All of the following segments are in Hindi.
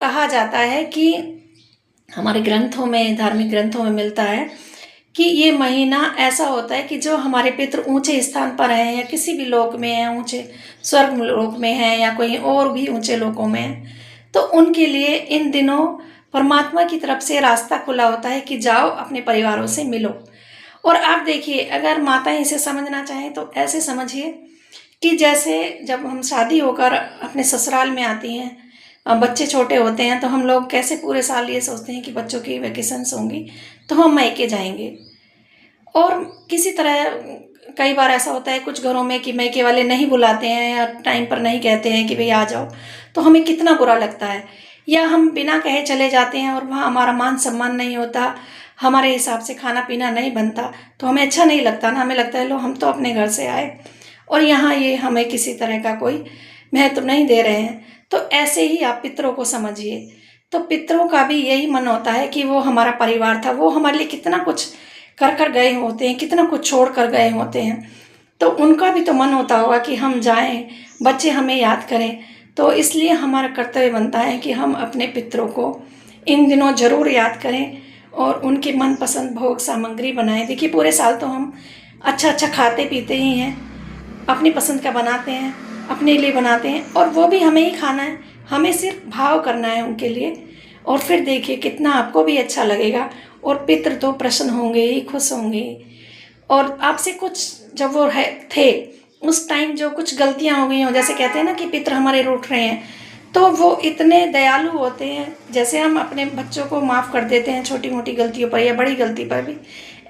कहा जाता है कि हमारे ग्रंथों में, धार्मिक ग्रंथों में मिलता है कि ये महीना ऐसा होता है कि जो हमारे पितृ ऊंचे स्थान पर हैं या किसी भी लोक में हैं, ऊंचे स्वर्ग लोक में हैं या कोई और भी ऊंचे लोकों में हैं, तो उनके लिए इन दिनों परमात्मा की तरफ से रास्ता खुला होता है कि जाओ अपने परिवारों से मिलो। और आप देखिए, अगर माताएं इसे समझना चाहें तो ऐसे समझिए कि जैसे जब हम शादी होकर अपने ससुराल में आती हैं, बच्चे छोटे होते हैं, तो हम लोग कैसे पूरे साल ये सोचते हैं कि बच्चों की वेकेशंस होंगी तो हम मायके जाएंगे। और किसी तरह कई बार ऐसा होता है कुछ घरों में कि मायके वाले नहीं बुलाते हैं या टाइम पर नहीं कहते हैं कि भाई आ जाओ, तो हमें कितना बुरा लगता है। या हम बिना कहे चले जाते हैं और वहाँ हमारा मान सम्मान नहीं होता, हमारे हिसाब से खाना पीना नहीं बनता, तो हमें अच्छा नहीं लगता ना। हमें लगता है लो हम तो अपने घर से आए और यहाँ ये हमें किसी तरह का कोई महत्व नहीं दे रहे हैं। तो ऐसे ही आप पितरों को समझिए। तो पितरों का भी यही मन होता है कि वो हमारा परिवार था, वो हमारे लिए कितना कुछ कर कर गए होते हैं, कितना कुछ छोड़ कर गए होते हैं, तो उनका भी तो मन होता होगा कि हम जाएं, बच्चे हमें याद करें। तो इसलिए हमारा कर्तव्य बनता है कि हम अपने पितरों को इन दिनों ज़रूर याद करें और उनके मनपसंद भोग सामग्री बनाएं। देखिए पूरे साल तो हम अच्छा अच्छा खाते पीते ही हैं, अपनी पसंद का बनाते हैं, अपने लिए बनाते हैं और वो भी हमें ही खाना है, हमें सिर्फ भाव करना है उनके लिए। और फिर देखिए कितना आपको भी अच्छा लगेगा और पितृ तो प्रसन्न होंगे ही, खुश होंगे। और आपसे कुछ जब वो है थे उस टाइम जो कुछ गलतियां हो गई हों, जैसे कहते हैं ना कि पितृ हमारे रूठ रहे हैं, तो वो इतने दयालु होते हैं, जैसे हम अपने बच्चों को माफ़ कर देते हैं छोटी मोटी गलतियों पर या बड़ी गलती पर भी,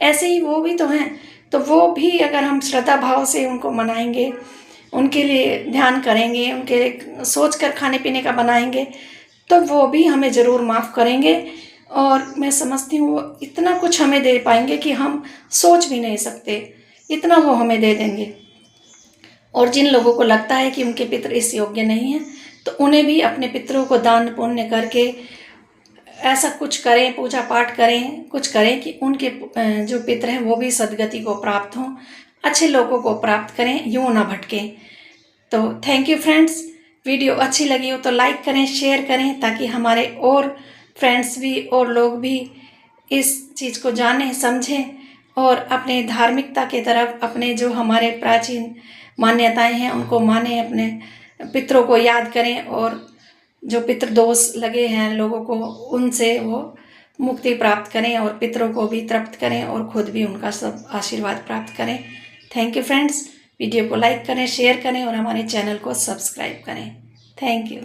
ऐसे ही वो भी तो हैं। तो वो भी अगर हम श्रद्धा भाव से उनको मनाएंगे, उनके लिए ध्यान करेंगे, उनके लिए सोच कर खाने पीने का बनाएंगे, तो वो भी हमें ज़रूर माफ़ करेंगे। और मैं समझती हूँ वो इतना कुछ हमें दे पाएंगे कि हम सोच भी नहीं सकते, इतना वो हमें दे देंगे। और जिन लोगों को लगता है कि उनके पितृ इस योग्य नहीं हैं, तो उन्हें भी अपने पितरों को दान पुण्य करके ऐसा कुछ करें, पूजा पाठ करें, कुछ करें कि उनके जो पितृ हैं वो भी सदगति को प्राप्त हों, अच्छे लोगों को प्राप्त करें, यूँ ना भटकें। तो थैंक यू फ्रेंड्स। वीडियो अच्छी लगी हो तो लाइक करें, शेयर करें, ताकि हमारे और फ्रेंड्स भी और लोग भी इस चीज़ को जानें, समझें और अपने धार्मिकता के तरफ, अपने जो हमारे प्राचीन मान्यताएं हैं उनको मानें, अपने पितरों को याद करें और जो पितृदोष लगे हैं लोगों को उनसे वो मुक्ति प्राप्त करें और पितरों को भी तृप्त करें और खुद भी उनका सब आशीर्वाद प्राप्त करें। Thank you friends. वीडियो को लाइक करें, शेयर करें और हमारे चैनल को सब्सक्राइब करें। Thank you.